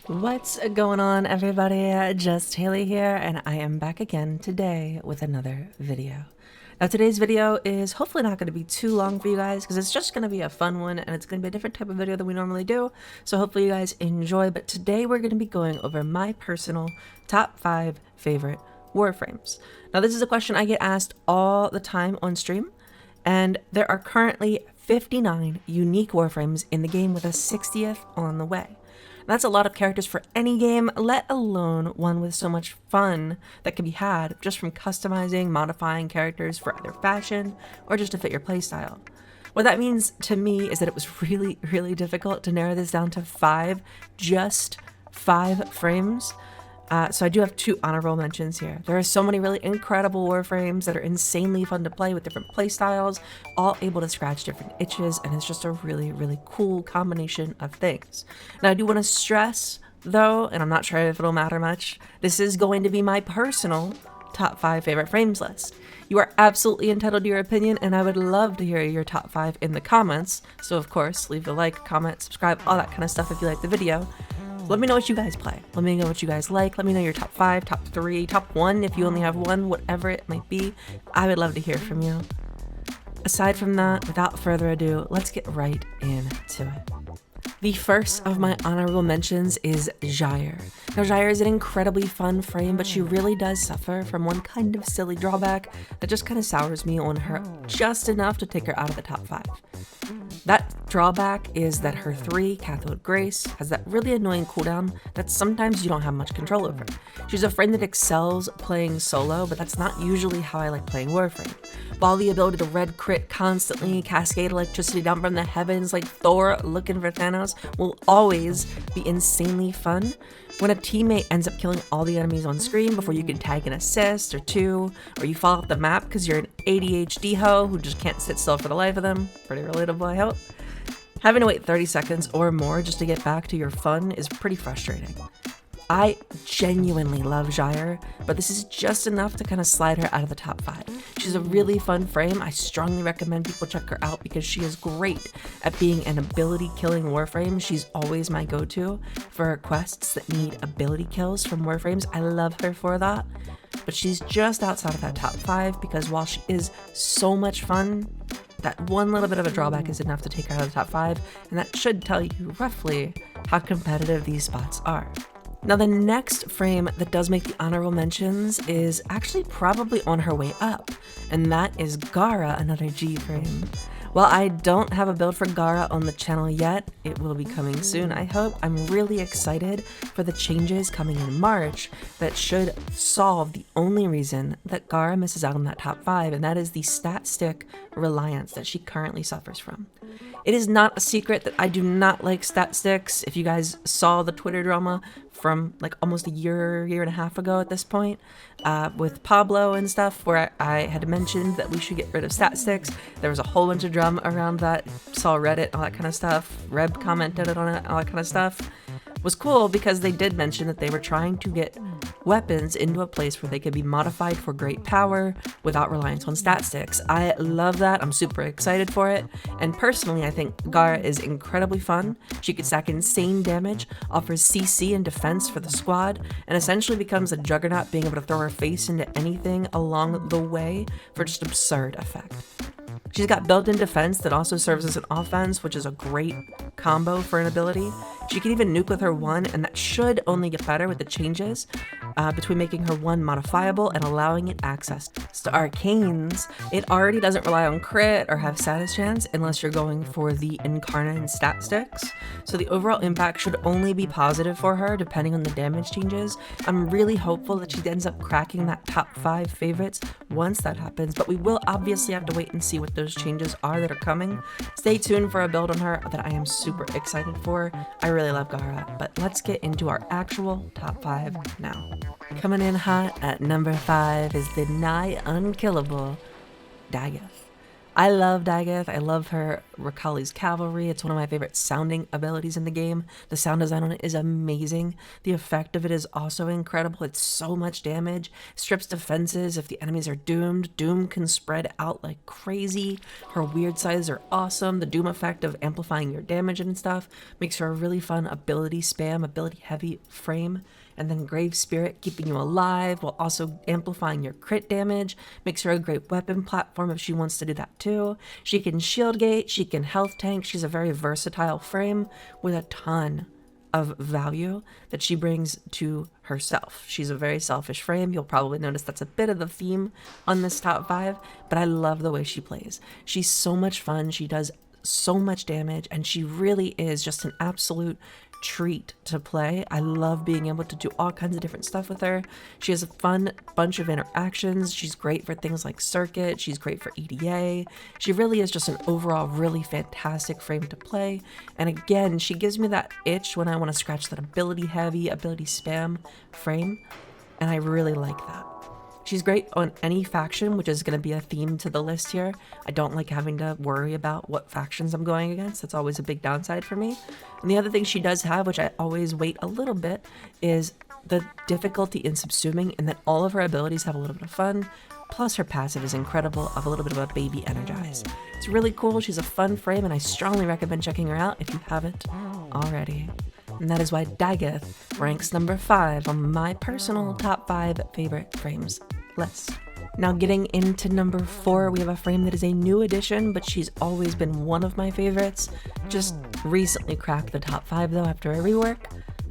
What's going on, everybody? Just Haley here, and I am back again today with another video. Now, today's video is hopefully not going to be too long for you guys because it's just going to be a fun one and it's going to be a different type of video than we normally do. So hopefully you guys enjoy. But today we're going to be going over my personal top 5 favorite Warframes. Now, this is a question I get asked all the time on stream, and there are currently 59 unique Warframes in the game with a 60th on the way. That's a lot of characters for any game, let alone one with so much fun that can be had just from customizing, modifying characters for either fashion or just to fit your playstyle. What that means to me is that it was really difficult to narrow this down to just 5 frames. So I do have 2 honorable mentions here. There are so many really incredible Warframes that are insanely fun to play with different playstyles, all able to scratch different itches, and it's just a really cool combination of things. Now I do want to stress, though, and I'm not sure if it'll matter much, this is going to be my personal top 5 favorite frames list. You are absolutely entitled to your opinion, and I would love to hear your top 5 in the comments. So of course, leave a like, comment, subscribe, all that kind of stuff if you like the video. Let me know what you guys play. Let me know what you guys like. Let me know your top 5, top 3, top 1 if you only have one, whatever it might be. I would love to hear from you. Aside from that, without further ado, let's get right into it. The first of my honorable mentions is Jair. Now, Jair is an incredibly fun frame, but she really does suffer from one kind of silly drawback that just kind of sours me on her just enough to take her out of the top 5. That drawback is that her 3, Cathode Grace, has that really annoying cooldown that sometimes you don't have much control over. She's a friend that excels playing solo, but that's not usually how I like playing Warframe. While the ability to red crit constantly, cascade electricity down from the heavens like Thor looking for Thanos will always be insanely fun, when a teammate ends up killing all the enemies on screen before you can tag an assist or 2, or you fall off the map because you're an ADHD hoe who just can't sit still for the life of them, pretty relatable I hope, having to wait 30 seconds or more just to get back to your fun is pretty frustrating. I genuinely love Jair, but this is just enough to kind of slide her out of the top 5. She's a really fun frame. I strongly recommend people check her out because she is great at being an ability killing Warframe. She's always my go-to for quests that need ability kills from Warframes. I love her for that, but she's just outside of that top 5 because while she is so much fun, that one little bit of a drawback is enough to take her out of the top 5, and that should tell you roughly how competitive these spots are. Now, the next frame that does make the honorable mentions is actually probably on her way up, and that is Gara, another G frame. While I don't have a build for Gara on the channel yet, it will be coming soon, I hope. I'm really excited for the changes coming in March that should solve the only reason that Gara misses out on that top 5, and that is the stat stick reliance that she currently suffers from. It is not a secret that I do not like stat sticks. If you guys saw the Twitter drama from like almost a year and a half ago at this point, with Pablo and stuff, where I had mentioned that we should get rid of stat sticks. There was a whole bunch of drama around that. Saw Reddit, all that kind of stuff. Reb commented on it, all that kind of stuff. Was cool because they did mention that they were trying to get weapons into a place where they could be modified for great power without reliance on stat sticks. I love that. I'm super excited for it. And personally, I think Gara is incredibly fun. She can stack insane damage, offers CC and defense for the squad, and essentially becomes a juggernaut, being able to throw her face into anything along the way for just absurd effect. She's got built-in defense that also serves as an offense, which is a great combo for an ability. She can even nuke with her 1, and that should only get better with the changes between making her 1 modifiable and allowing it access to arcanes. It already doesn't rely on crit or have status chance unless you're going for the incarnate and stat sticks. So the overall impact should only be positive for her depending on the damage changes. I'm really hopeful that she ends up cracking that top 5 favorites once that happens, but we will obviously have to wait and see what those changes are that are coming. Stay tuned for a build on her that I am super excited for. I really love Gara, but let's get into our actual top 5 now. Coming in hot at number 5 is the nigh unkillable Dagoth. I love Daggett. I love her Rakali's Cavalry. It's one of my favorite sounding abilities in the game. The sound design on it is amazing. The effect of it is also incredible. It's so much damage. Strips defenses if the enemies are doomed. Doom can spread out like crazy. Her weird sizes are awesome. The Doom effect of amplifying your damage and stuff makes her a really fun ability spam, ability heavy frame. And then Grave Spirit, keeping you alive while also amplifying your crit damage. Makes her a great weapon platform if she wants to do that too. She can shield gate, she can health tank. She's a very versatile frame with a ton of value that she brings to herself. She's a very selfish frame. You'll probably notice that's a bit of the theme on this top 5, but I love the way she plays. She's so much fun. She does so much damage, and she really is just an absolute treat to play. I love being able to do all kinds of different stuff with her. She has a fun bunch of interactions. She's great for things like circuit. She's great for EDA. She really is just an overall really fantastic frame to play. And again, she gives me that itch when I want to scratch that ability heavy, ability spam frame. And I really like that. She's great on any faction, which is going to be a theme to the list here. I don't like having to worry about what factions I'm going against. That's always a big downside for me. And the other thing she does have, which I always wait a little bit, is the difficulty in subsuming, and that all of her abilities have a little bit of fun. Plus her passive is incredible, of a little bit of a baby energize. It's really cool. She's a fun frame, and I strongly recommend checking her out if you haven't already. And that is why Daggett ranks number 5 on my personal top 5 favorite frames list. Now getting into number 4, we have a frame that is a new addition, but she's always been one of my favorites. Just recently cracked the top 5 though after a rework,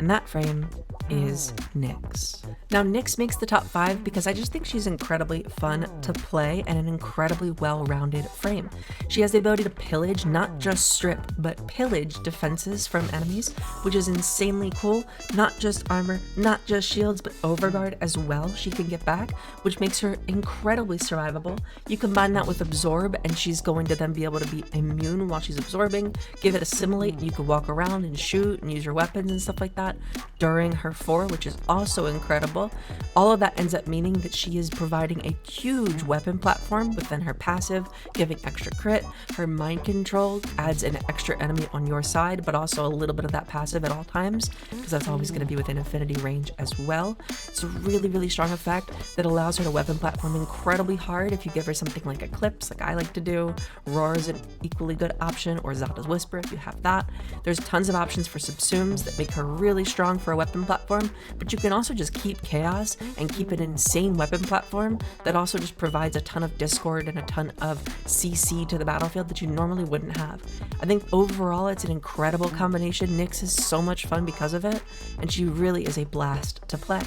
and that frame is Nyx. Now Nyx makes the top 5 because I just think she's incredibly fun to play and an incredibly well-rounded frame. She has the ability to pillage, not just strip, but pillage defenses from enemies, which is insanely cool. Not just armor, not just shields, but overguard as well she can get back, which makes her incredibly survivable. You combine that with absorb, and she's going to then be able to be immune while she's absorbing. Give it assimilate, and you can walk around and shoot and use your weapons and stuff like that during her 4, which is also incredible. All of that ends up meaning that she is providing a huge weapon platform within her passive, giving extra crit. Her mind control adds an extra enemy on your side, but also a little bit of that passive at all times, because that's always going to be within affinity range as well. It's a really, really strong effect that allows her to weapon platform incredibly hard if you give her something like Eclipse, like I like to do. Roar is an equally good option, or Zelda's Whisper if you have that. There's tons of options for subsumes that make her really strong for a weapon platform, but you can also just keep chaos and keep an insane weapon platform that also just provides a ton of discord and a ton of CC to the battlefield that you normally wouldn't have. I think overall it's an incredible combination. Nyx is so much fun because of it, and she really is a blast to play.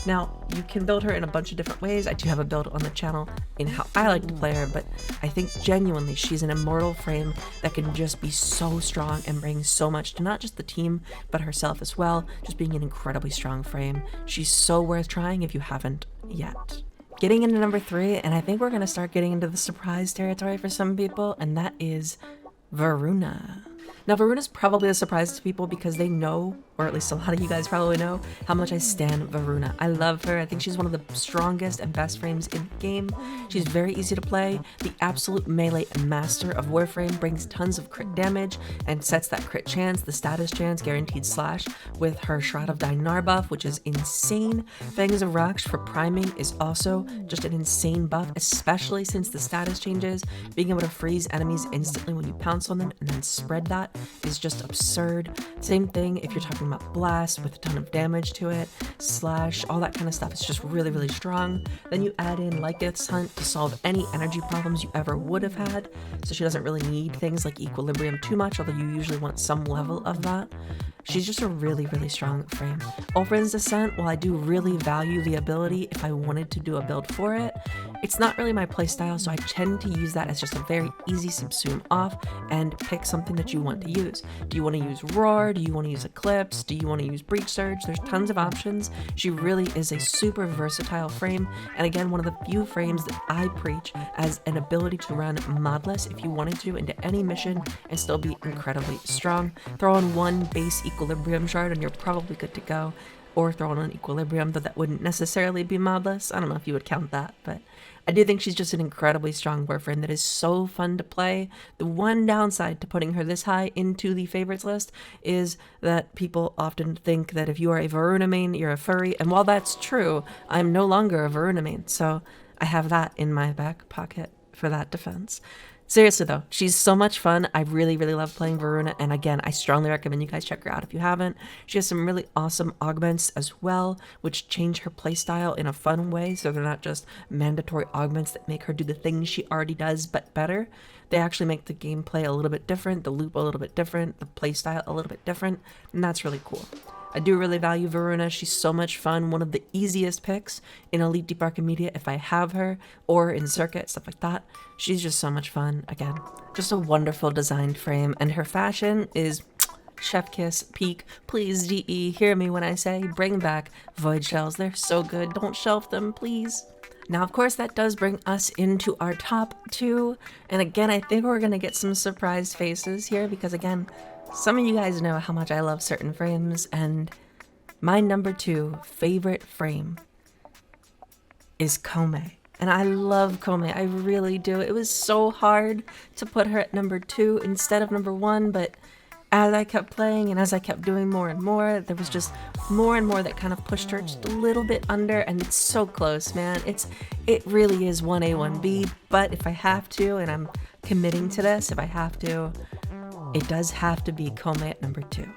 Now, you can build her in a bunch of different ways. I do have a build on the channel in how I like to play her, but I think genuinely she's an immortal frame that can just be so strong and bring so much to not just the team, but herself as well, just being an incredibly strong frame. She's so worth trying if you haven't yet. Getting into number 3, and I think we're going to start getting into the surprise territory for some people, and that is Varuna. Now, Varuna's probably a surprise to people because they know, or at least a lot of you guys probably know, how much I stan Varuna. I love her. I think she's one of the strongest and best frames in the game. She's very easy to play. The absolute melee master of Warframe, brings tons of crit damage and sets that crit chance, the status chance, guaranteed slash, with her Shroud of Dinar buff, which is insane. Fangs of Raksh for priming is also just an insane buff, especially since the status changes. Being able to freeze enemies instantly when you pounce on them and then spread that is just absurd. Same thing if you're talking about blast with a ton of damage to it, slash, all that kind of stuff. It's just really, really strong. Then you add in Lyceth's Hunt to solve any energy problems you ever would have had, so she doesn't really need things like equilibrium too much, although you usually want some level of that. She's just a really, really strong frame. Ulfrin's Descent, while I do really value the ability if I wanted to do a build for it, it's not really my playstyle, so I tend to use that as just a very easy subsume off and pick something that you want to use. Do you want to use Roar? Do you want to use Eclipse? Do you want to use Breach Surge? There's tons of options. She really is a super versatile frame, and again, one of the few frames that I preach as an ability to run modless if you wanted to into any mission and still be incredibly strong. Throw on one base equilibrium shard and you're probably good to go. or throw on an equilibrium, though that wouldn't necessarily be modless. I don't know if you would count that, but I do think she's just an incredibly strong Warframe that is so fun to play. The one downside to putting her this high into the favorites list is that people often think that if you are a Varuna main, you're a furry, and while that's true, I'm no longer a Varuna main, so I have that in my back pocket for that defense. Seriously though, she's so much fun. I really, really love playing Varuna, and again, I strongly recommend you guys check her out if you haven't. She has some really awesome augments as well, which change her playstyle in a fun way, so they're not just mandatory augments that make her do the things she already does, but better. They actually make the gameplay a little bit different, the loop a little bit different, the playstyle a little bit different, and that's really cool. I do really value Varuna. She's so much fun. One of the easiest picks in Elite Deep Arc Immediate if I have her, or in Circuit, stuff like that. She's just so much fun. Again, just a wonderful designed frame, and her fashion is chef kiss, peak. Please, DE, hear me when I say bring back void shells. They're so good. Don't shelf them, please. Now, of course, that does bring us into our top 2. And again, I think we're going to get some surprised faces here because, again, some of you guys know how much I love certain frames, and my number 2 favorite frame is Kome. And I love Kome, I really do. It was so hard to put her at number 2 instead of number 1, but as I kept playing and as I kept doing more and more, there was just more and more that kind of pushed her just a little bit under, and it's so close, man. It really is 1A, 1B, but if I have to, and I'm committing to this, if I have to, it does have to be Kome at number 2.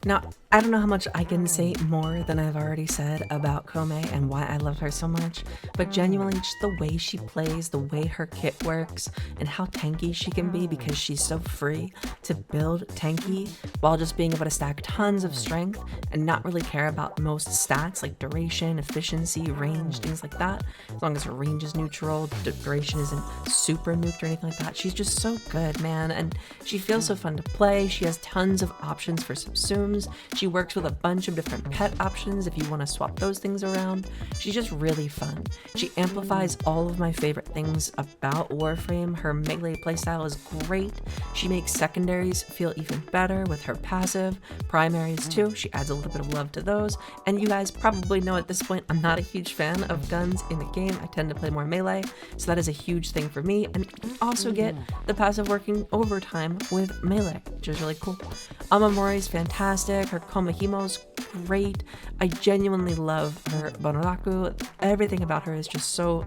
Now, I don't know how much I can say more than I've already said about Kome and why I love her so much, but genuinely just the way she plays, the way her kit works, and how tanky she can be because she's so free to build tanky while just being able to stack tons of strength and not really care about most stats like duration, efficiency, range, things like that. As long as her range is neutral, duration isn't super nuked or anything like that. She's just so good, man, and she feels so fun to play. She has tons of options for subsumes. She works with a bunch of different pet options if you want to swap those things around. She's just really fun. She amplifies all of my favorite things about Warframe. Her melee playstyle is great. She makes secondaries feel even better with her passive. Primaries too, she adds a little bit of love to those. And you guys probably know at this point, I'm not a huge fan of guns in the game. I tend to play more melee, so that is a huge thing for me. And you also get the passive working overtime with melee, which is really cool. Amamori is fantastic. Her Komahimo's great. I genuinely love her Bonoraku. Everything about her is just so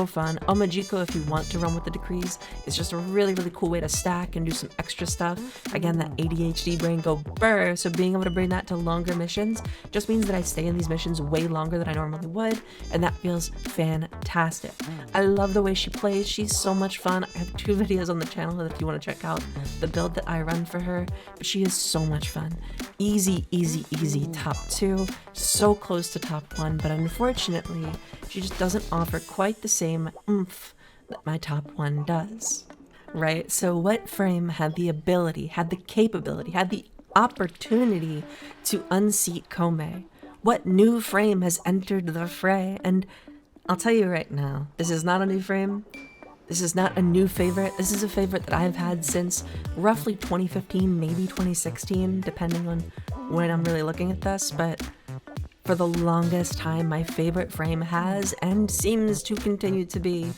fun. Omajiko, if you want to run with the decrees, is just a really, really cool way to stack and do some extra stuff. Again, that ADHD brain go burr, so being able to bring that to longer missions just means that I stay in these missions way longer than I normally would, and that feels fantastic. I love the way she plays. She's so much fun. I have 2 videos on the channel if you want to check out the build that I run for her, but she is so much fun. Easy, easy, easy top 2. So close to top 1, but unfortunately, she just doesn't offer quite the same oomph that my top 1 does, right? So what frame had the ability, had the capability, had the opportunity to unseat Kome? What new frame has entered the fray? And I'll tell you right now, this is not a new frame. This is not a new favorite. This is a favorite that I've had since roughly 2015, maybe 2016, depending on when I'm really looking at this, but for the longest time, my favorite frame has and seems to continue to be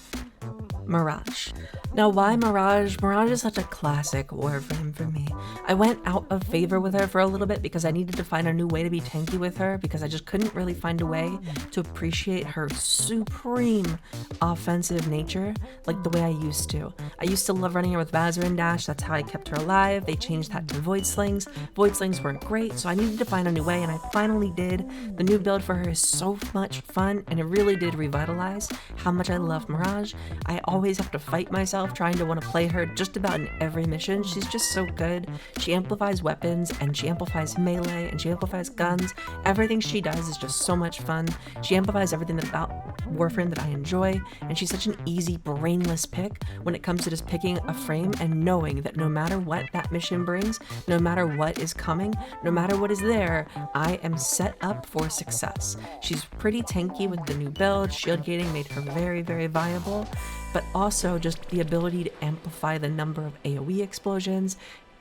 Mirage. Now, why Mirage? Mirage is such a classic Warframe for me. I went out of favor with her for a little bit because I needed to find a new way to be tanky with her because I just couldn't really find a way to appreciate her supreme offensive nature like the way I used to. I used to love running her with Vazarin Dash. That's how I kept her alive. They changed that to Void Slings. Void Slings weren't great, so I needed to find a new way, and I finally did. The new build for her is so much fun, and it really did revitalize how much I love Mirage. I always have to fight myself trying to want to play her just about in every mission. She's just so good. She amplifies weapons, and she amplifies melee, and she amplifies guns. Everything she does is just so much fun. She amplifies everything about Warframe that I enjoy, and she's such an easy, brainless pick when it comes to just picking a frame and knowing that no matter what that mission brings, no matter what is coming, no matter what is there, I am set up for success. She's pretty tanky with the new build. Shield gating made her very, very viable, but also just the ability to amplify the number of AoE explosions.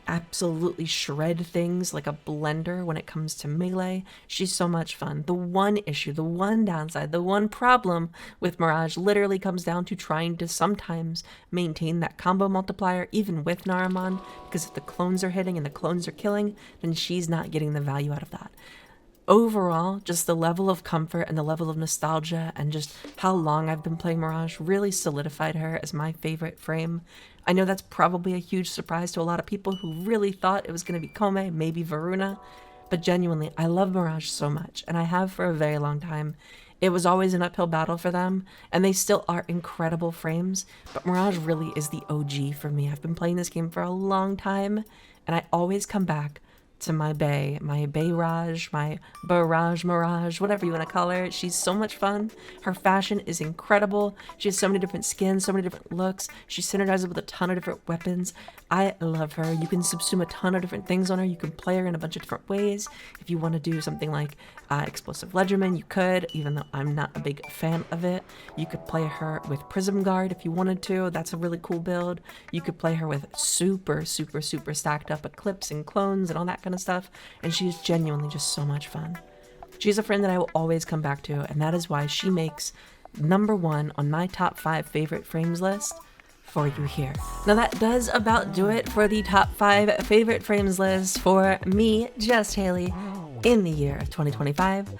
absolutely shred things like a blender when it comes to melee. She's so much fun. The one issue, the one downside, the one problem with Mirage literally comes down to trying to sometimes maintain that combo multiplier even with Naramon, because if the clones are hitting and the clones are killing, then she's not getting the value out of that. Overall, just the level of comfort and the level of nostalgia and just how long I've been playing Mirage really solidified her as my favorite frame. I know that's probably a huge surprise to a lot of people who really thought it was going to be Kome, maybe Varuna, but genuinely, I love Mirage so much, and I have for a very long time. It was always an uphill battle for them, and they still are incredible frames, but Mirage really is the OG for me. I've been playing this game for a long time, and I always come back to my Bayraj, my Barrage Mirage, whatever you want to call her. She's so much fun. Her fashion is incredible. She has so many different skins, so many different looks. She synergizes with a ton of different weapons. I love her. You can subsume a ton of different things on her. You can play her in a bunch of different ways. If you want to do something like Explosive Ledgerman, you could, even though I'm not a big fan of it. You could play her with Prism Guard if you wanted to. That's a really cool build. You could play her with super stacked up Eclipse and clones and all that kind of stuff, and she is genuinely just so much fun. She's a friend that I will always come back to, and that is why she makes #1 on my top 5 favorite frames list for you here. Now that does about do it for the top 5 favorite frames list for me, Just Haley, in the year of 2025.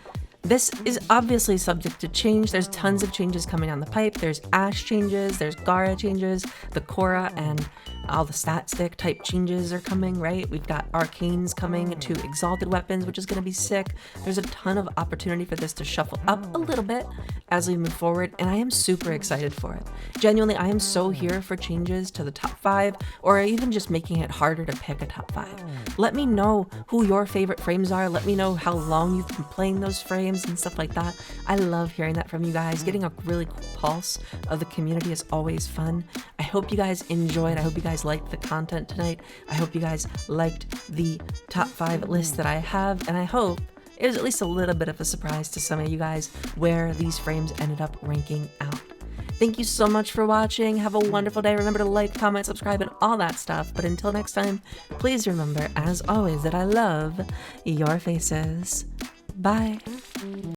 This is obviously subject to change. There's tons of changes coming down the pipe. There's Ashe changes, there's Gara changes, the Korra and all the stat stick type changes are coming, right? We've got Arcanes coming to Exalted Weapons, which is going to be sick. There's a ton of opportunity for this to shuffle up a little bit as we move forward, and I am super excited for it. Genuinely, I am so here for changes to the top 5, or even just making it harder to pick a top 5. Let me know who your favorite frames are. Let me know how long you've been playing those frames and stuff like that. I love hearing that from you guys. Getting a really cool pulse of the community is always fun. I hope you guys enjoyed. I hope you guys liked the content tonight. I hope you guys liked the top 5 list that I have, and I hope it was at least a little bit of a surprise to some of you guys where these frames ended up ranking out. Thank you so much for watching. Have a wonderful day. Remember to like, comment, subscribe, and all that stuff. But until next time, please remember, as always, that I love your faces. Bye.